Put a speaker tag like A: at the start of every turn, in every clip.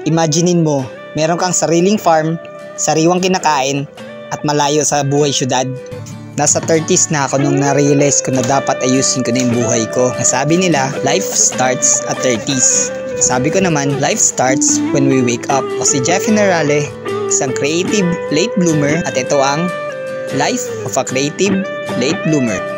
A: Imaginein mo, meron kang sariling farm, sariwang kinakain, at malayo sa buhay syudad. Nasa 30s na ako nung na-realize ko na dapat ayusin ko na yung buhay ko. Nasabi nila, life starts at 30s. Sabi ko naman, life starts when we wake up. Ako si Jeffy Narale, isang creative late bloomer, at ito ang Life of a Creative Late Bloomer.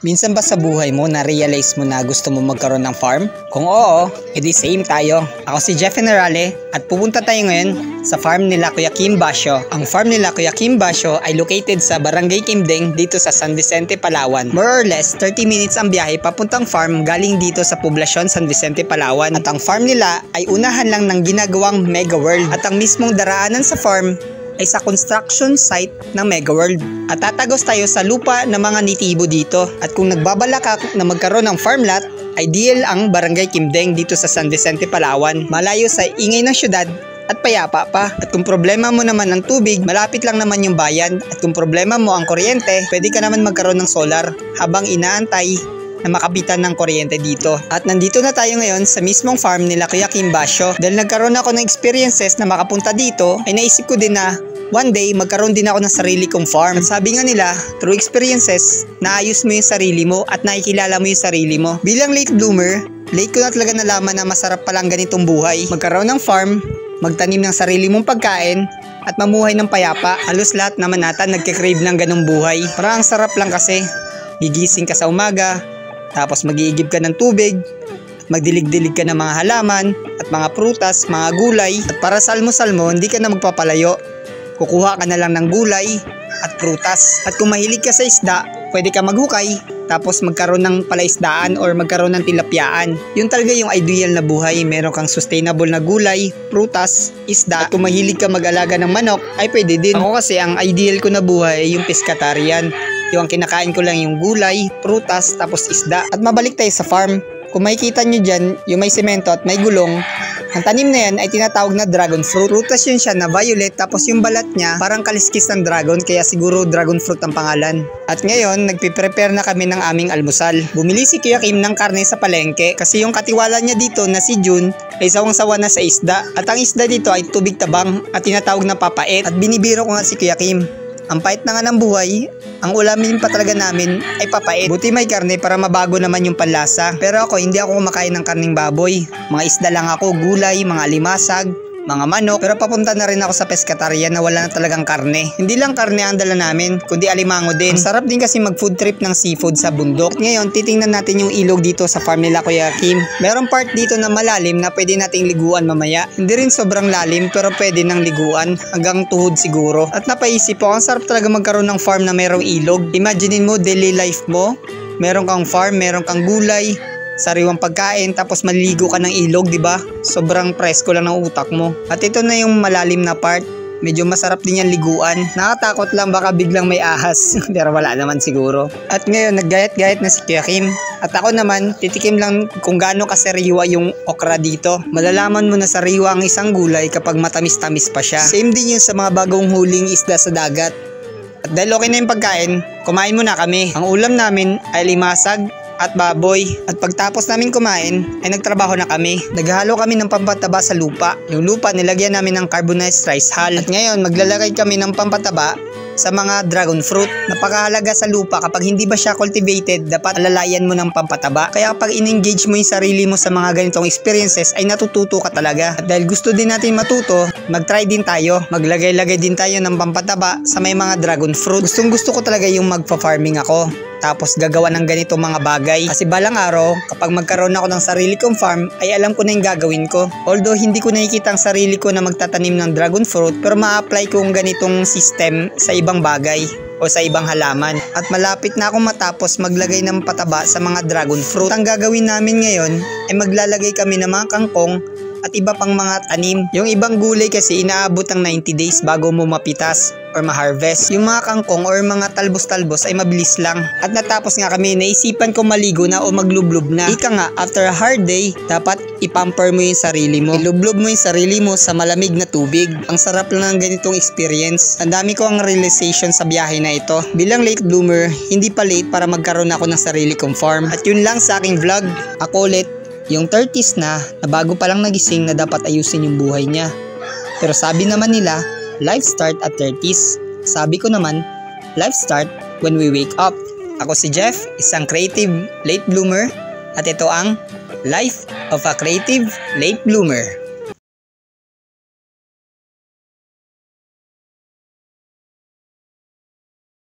A: Minsan ba sa buhay mo na-realize mo na gusto mo magkaroon ng farm? Kung oo, edi same tayo. Ako si Jeffy Narale at pupunta tayo ngayon sa farm nila Kuya Kim Basyo. Ang farm nila Kuya Kim Basyo ay located sa Barangay Kimdeng dito sa San Vicente, Palawan. More or less 30 minutes ang biyahe papuntang farm galing dito sa poblasyon San Vicente, Palawan. At ang farm nila ay unahan lang ng ginagawang Mega World. At ang mismong daraanan sa farm ay sa construction site ng Mega World. At tatagos tayo sa lupa ng mga nitibo dito. At kung nagbabalak ka na magkaroon ng farm lot, ideal ang Barangay Kimdeng dito sa San Vicente, Palawan. Malayo sa ingay ng syudad at payapa pa. At kung problema mo naman ang tubig, malapit lang naman yung bayan. At kung problema mo ang kuryente, pwede ka naman magkaroon ng solar habang inaantay na makapitan ng kuryente dito. At nandito na tayo ngayon sa mismong farm nila Kuya Kim Basyo. Dahil nagkaroon ako ng experiences na makapunta dito, ay naisip ko din na one day magkaroon din ako ng sarili kong farm. At sabi nga nila, through experiences, naayos mo yung sarili mo at nakikilala mo yung sarili mo. Bilang late bloomer, late ko na talaga nalaman na masarap palang ganitong buhay. Magkaroon ng farm, magtanim ng sarili mong pagkain, at mamuhay ng payapa. Halos lahat naman natin nagkikrave ng ganong buhay. Parang ang sarap lang kasi. Gigising ka sa umaga, tapos mag-iigib ka ng tubig, magdilig-dilig ka ng mga halaman at mga prutas, mga gulay. At para sa almusal mo, hindi ka na magpapalayo. Kukuha ka na lang ng gulay at prutas. At kung mahilig ka sa isda, pwede ka maghukay, tapos magkaroon ng palaisdaan or magkaroon ng tilapyaan. Yun talaga yung ideal na buhay. Meron kang sustainable na gulay, prutas, isda. At kung mahilig ka mag-alaga ng manok, ay pwede din. Ako kasi ang ideal ko na buhay yung pescatarian. Yung kinakain ko lang yung gulay, prutas, tapos isda. At mabalik tayo sa farm. Kung makikita nyo dyan, yung may semento at may gulong, ang tanim na yan ay tinatawag na dragon fruit. Prutas yun siya na violet, tapos yung balat niya parang kaliskis ng dragon, kaya siguro dragon fruit ang pangalan. At ngayon, nagpiprepare na kami ng aming almusal. Bumili si Kuya Kim ng karne sa palengke kasi yung katiwala niya dito na si June ay sawang-sawa na sa isda. At ang isda dito ay tubig tabang at tinatawag na papait. At binibiro ko nga si Kuya Kim, ang pait na nga ng buhay, ang ulamin pa talaga namin ay papait. Buti may karne para mabago naman yung panlasa. Pero ako, hindi ako kumakain ng karning baboy. Mga isda lang ako, gulay, mga limasag, mga manok. Pero papunta na rin ako sa pescatarian na wala na talagang karne. Hindi lang karne ang dala namin, kundi alimango din. Ang sarap din kasi mag food trip ng seafood sa bundok. Ngayon, titingnan natin yung ilog dito sa farm nila Kuya Kim. Merong part dito na malalim na pwede nating liguan mamaya. Hindi rin sobrang lalim pero pwede nang liguan hanggang tuhod siguro. At napaisip ko, ang sarap talaga magkaroon ng farm na merong ilog. Imaginein mo daily life mo, meron kang farm, meron kang gulay, sariwang pagkain, tapos maliligo ka ng ilog, di ba? Sobrang presko lang ng utak mo. At ito na yung malalim na part. Medyo masarap din yan liguan. Nakatakot lang baka biglang may ahas. Pero wala naman siguro. At ngayon, naggayat-gayat na si Kuya Kim. At ako naman, titikim lang kung gaano kasariwa yung okra dito. Malalaman mo na sariwa ang isang gulay kapag matamis-tamis pa siya. Same din yun sa mga bagong huling isda sa dagat. At dahil okay na yung pagkain, kumain muna kami. Ang ulam namin ay limasag at baboy. At pagtapos namin kumain, ay nagtrabaho na kami. Naghalo kami ng pampataba sa lupa. Yung lupa nilagyan namin ng carbonized rice hull. At ngayon, maglalagay kami ng pampataba sa mga dragon fruit. Napakahalaga sa lupa kapag hindi ba siya cultivated, dapat alalayan mo ng pampataba. Kaya kapag in-engage mo yung sarili mo sa mga ganitong experiences, ay natututo ka talaga. At dahil gusto din natin matuto, mag-try din tayo. Maglagay-lagay din tayo ng pampataba sa may mga dragon fruit. Gustong gusto ko talaga yung magpa-farming ako. Tapos gagawa ng ganito mga bagay. Kasi balang araw, kapag magkaroon ako ng sarili kong farm, ay alam ko na yung gagawin ko. Although hindi ko nakikita ang sarili ko na magtatanim ng dragon fruit, pero ma-apply ko ang ganitong system sa ibang bagay o sa ibang halaman. At malapit na akong matapos maglagay ng pataba sa mga dragon fruit. Ang gagawin namin ngayon ay maglalagay kami ng mga kangkong at iba pang mga tanim. Yung ibang gulay kasi inaabot ng 90 days bago mo mapitas or ma-harvest. Yung mga kangkong or mga talbos-talbos ay mabilis lang. At natapos nga kami, naisipan ko maligo na o maglublob na. Ika nga, after a hard day, dapat ipamper mo yung sarili mo. Ilublob mo yung sarili mo sa malamig na tubig. Ang sarap lang ng ganitong experience. Ang dami ko ang realization sa biyahe na ito. Bilang late bloomer, hindi pa late para magkaroon ako ng sarili kong farm. At yun lang sa aking vlog. Ako ulit, Yung 30s na bago pa lang nagising na dapat ayusin yung buhay niya. Pero sabi naman nila, life start at 30s. Sabi ko naman, life start when we wake up. Ako si Jeff, isang creative late bloomer, at ito ang Life of a Creative Late Bloomer.